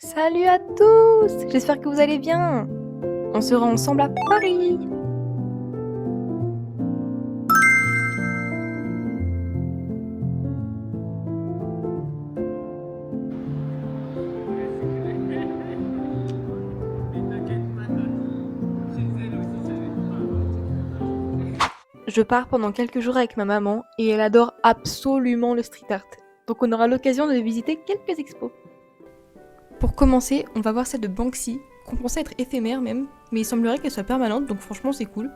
Salut à tous! J'espère que vous allez bien. On se rend ensemble à Paris. Je pars pendant quelques jours avec ma maman et elle adore absolument le street art. Donc on aura l'occasion de visiter quelques expos. Pour commencer, on va voir celle de Banksy, qu'on pensait être éphémère même, mais il semblerait qu'elle soit permanente, donc franchement c'est cool.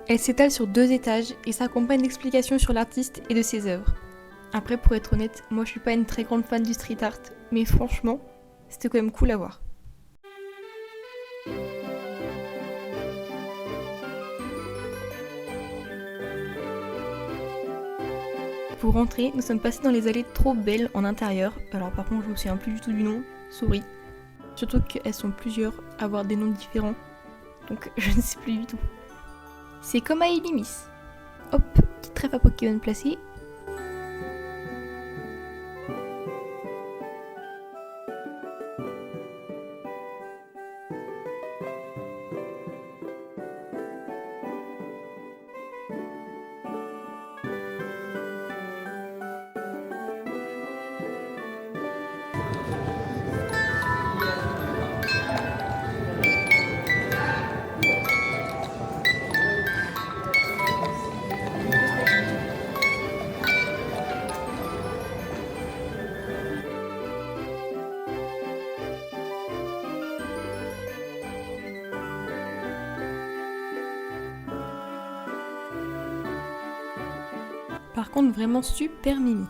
Elle s'étale sur 2 étages et s'accompagne d'explications sur l'artiste et de ses œuvres. Après, pour être honnête, moi je suis pas une très grande fan du street art, mais franchement, c'était quand même cool à voir. Pour rentrer, nous sommes passés dans les allées trop belles en intérieur. Alors par contre, je me souviens plus du tout du nom, souris. Surtout qu'elles sont plusieurs à avoir des noms différents. Donc je ne sais plus du tout. C'est comme à Ilimis. Hop, petite trèfle à Pokémon placée. Par contre, vraiment super mimi.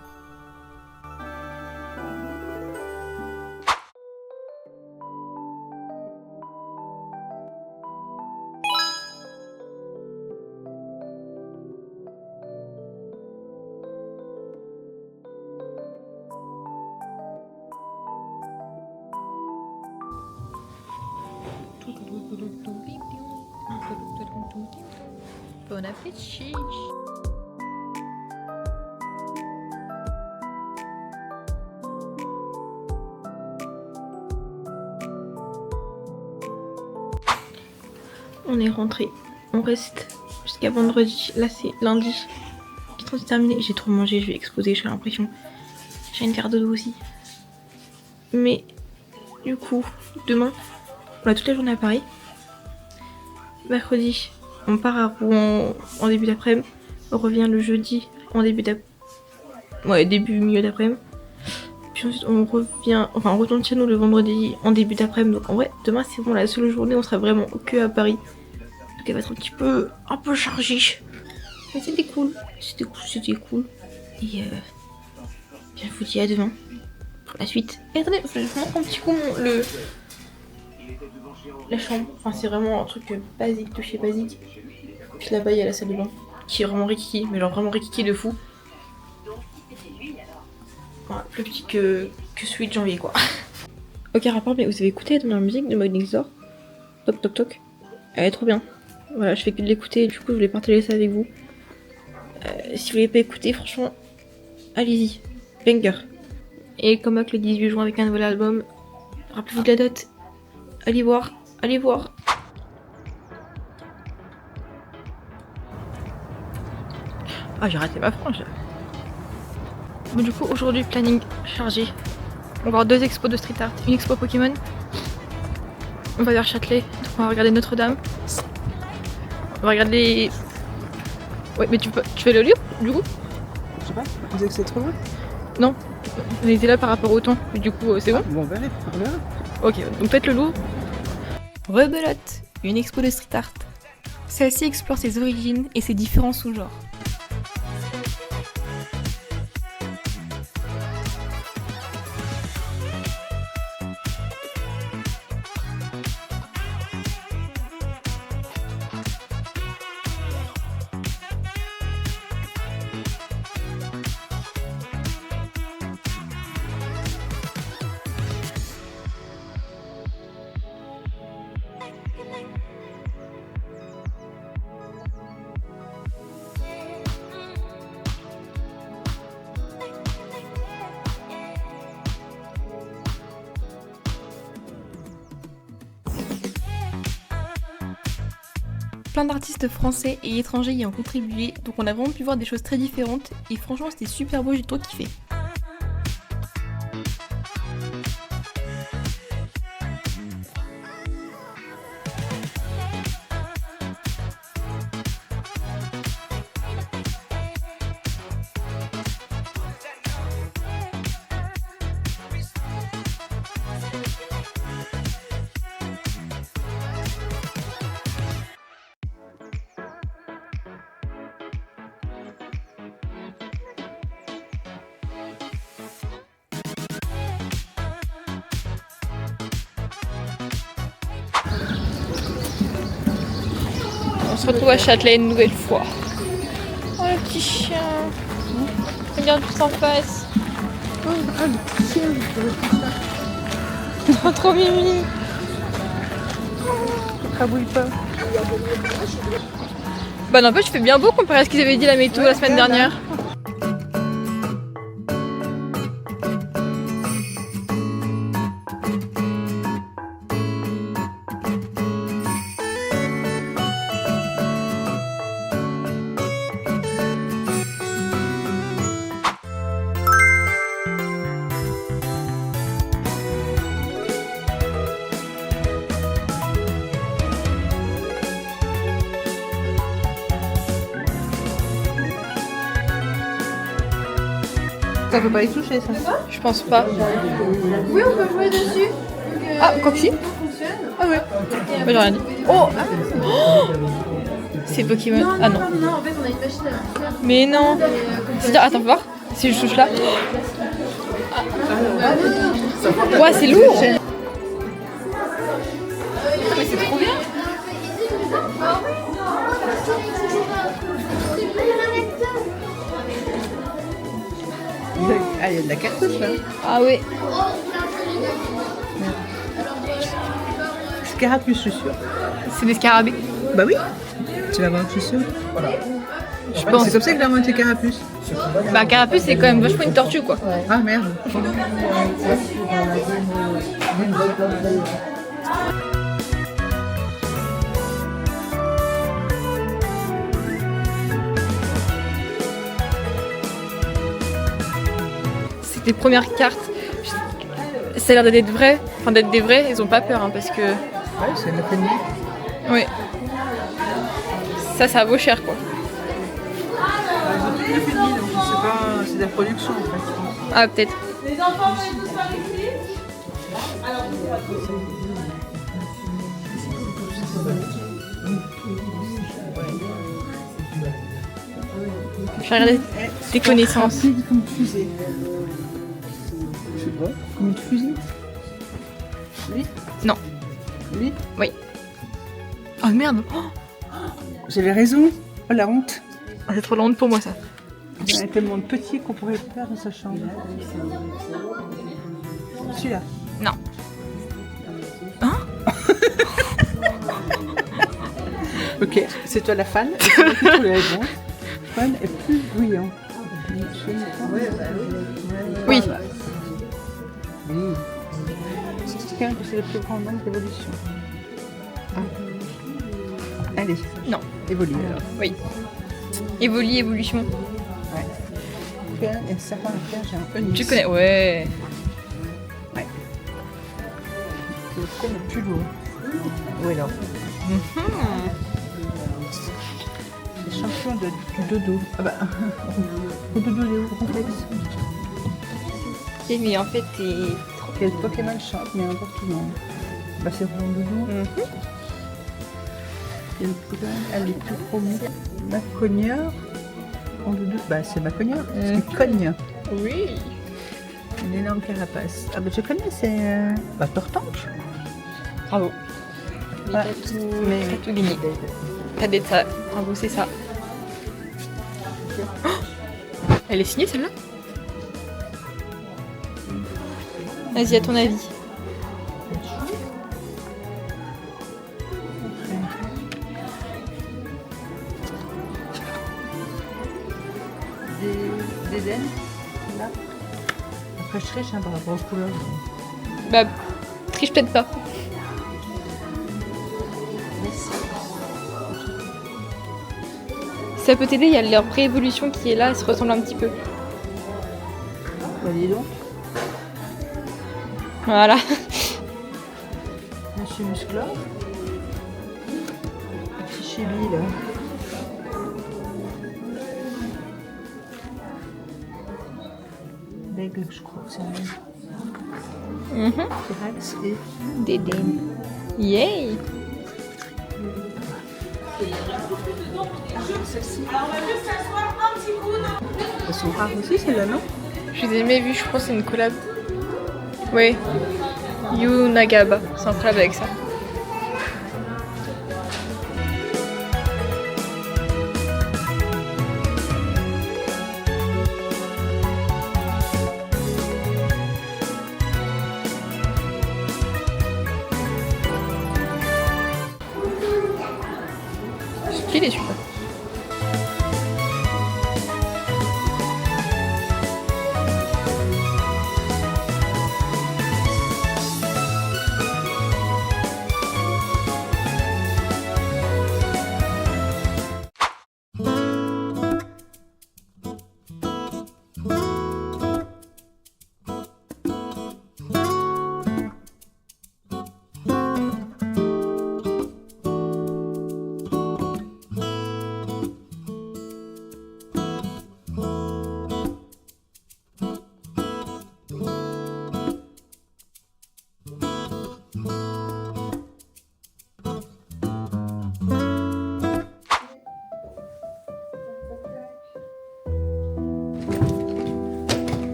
Bon appétit! On est rentré. On reste jusqu'à vendredi. Là, c'est lundi. Qui est en train de se terminer. J'ai trop mangé, je vais exploser, j'ai l'impression. J'ai une carte d'eau aussi. Mais du coup, demain, on a toute la journée à Paris. Mercredi, on part à Rouen en début d'après-midi. On revient le jeudi en début d'après-midi. Ouais, début, milieu d'après-midi. Puis ensuite, on retourne chez nous le vendredi en début d'après-midi. Donc en vrai, demain, c'est bon, la seule journée, on sera vraiment que à Paris. Donc elle va être un peu chargée. Mais c'était cool. C'était cool. Et je vous dis à demain pour la suite. Et attendez, je vous montre un petit coup la chambre. Enfin, c'est vraiment un truc basique, de chez basique. Puis là-bas, il y a la salle de bain qui est vraiment rikiki, mais genre vraiment rikiki de fou. Voilà, plus petit que celui de janvier, quoi. Aucun rapport, mais vous avez écouté la dernière musique de Mode Next Door? Toc toc toc. Elle est trop bien. Voilà, je fais que de l'écouter, du coup, je voulais partager ça avec vous. Si vous l'avez pas écouté, franchement, allez-y. Banger. Et comme le 18 juin avec un nouvel album, rappelez-vous de la date. Allez voir, allez voir. Ah, j'ai raté ma frange. Bon, du coup, aujourd'hui, planning chargé. On va voir 2 expos de street art. Une expo Pokémon. On va vers Châtelet. Donc on va regarder Notre-Dame. On va regarder... Ouais, mais tu fais le lieu, du coup? Je sais pas, vous savez que c'est trop loin? Non. On était là par rapport au temps. Mais du coup, c'est bon? Bon, on verra. Ok, donc faites le loup. Rebelote, une expo de street art. Celle-ci explore ses origines et ses différents sous-genres. plein d'artistes français et étrangers y ont contribué, donc on a vraiment pu voir des choses très différentes et franchement c'était super beau, j'ai trop kiffé. On se retrouve à Châtelet une nouvelle fois. Oh le petit chien. Regarde juste en face. Oh, ah, le petit chien, Trop mimi. ne crabouille pas. Bah n'empêche, il fait bien beau comparé à ce qu'ils avaient dit la météo la semaine dernière. Ça peut pas y toucher, ça. Je pense pas. Oui, on peut jouer dessus. Ah, quoi que si. Ah ouais. Moi j'ai rien dit. Oh, c'est Pokémon. Ah non. Non, en fait, on a une machine à faire. Mais non. C'est-à-dire, attends, faut voir. Si je touche là. Ouais, c'est lourd. Mais c'est trop bien. Ah, il y a de la cartouche là. Ah oui. Scarapuce, je suis sûre. C'est des scarabées. Bah oui. Tu vas voir, je suis sûre. Je pense. C'est comme ça que j'ai inventé Carapuce. Bah Carapuce c'est quand même vachement une tortue quoi. Ah merde. C'est les premières cartes. Ça a l'air d'être vraies. Enfin d'être des vrais. Ils ont pas peur hein, parce que. Ouais, c'est une famille. Oui. Ça vaut cher quoi. Ils ont tout fini, donc c'est pas... c'est de la production en fait. Ah peut-être. Les enfants veulent tous avec lui. Je vais regarder tes connaissances. Rapide comme une fusée. Je sais pas, comme une fusée. Oui. Non. Oui. Oui. Oh merde. Oh, J'avais raison. Oh la honte. c'est trop lent pour moi ça. Il y en a tellement de petits qu'on pourrait le faire dans sa chambre. Celui-là. Non. Hein? Ok, c'est toi la fan. Et c'est moi qui trouve les réponses. Fan est plus bruyant. Oui. Oui. C'est quand même que c'est le plus grand nombre d'évolutions. Ah. Allez. Non. Évolue alors. Oui. Évolution. Ouais. Il y a un serpent à faire, j'ai un onyx. Tu connais? Ouais. Ouais. C'est le thème le plus lourd. Oui alors. Les champions du dodo. Ah bah. Le dodo des complexes. Mais en fait, t'es. Quel Pokémon chante, mais n'importe tout le monde. Bah c'est vraiment dodo. Et le Pokémon, elle est plus promue. Ma cogneur. En dodo. Bah c'est ma cogneur. Parce qu'il cogne. Oui. Une énorme carapace. Ah bah je connais, c'est. Bah Tortanque. Bravo. Ouais. T'as tout gagné. T'as d'être ça. Bravo, c'est ça. Oh, elle est signée celle-là? Vas-y, à ton avis. D'Eden. Là. Après je triche par rapport aux couleurs. Bah, triche peut-être pas. ça peut t'aider, il y a leur réévolution qui est là, ils se ressemblent un petit peu. Bah dis donc, Voilà. monsieur Musclor. Petit chibi là. L'aigle, je crois que c'est un aigle. Drax et Dédé. Yay! elles sont rares aussi celles-là, non? Je les ai jamais vus, je crois que c'est une collab. Oui. Yu Nagaba, c'est un collab avec ça. Stylé celui-là.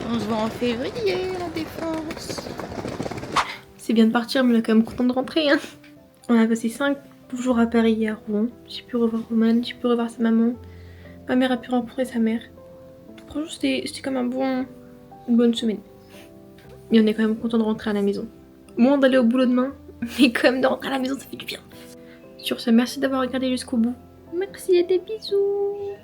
On se voit en février, la défense. C'est bien de partir, mais on est quand même content de rentrer. Hein. On a passé 5 jours à Paris hier. Bon, j'ai pu revoir Romane, j'ai pu revoir sa maman. Ma mère a pu rencontrer sa mère. Franchement, c'était comme une bonne semaine. Mais on est quand même content de rentrer à la maison. Moins d'aller au boulot demain, mais quand même de rentrer à la maison, ça fait du bien. Sur ce, merci d'avoir regardé jusqu'au bout. Merci et des bisous.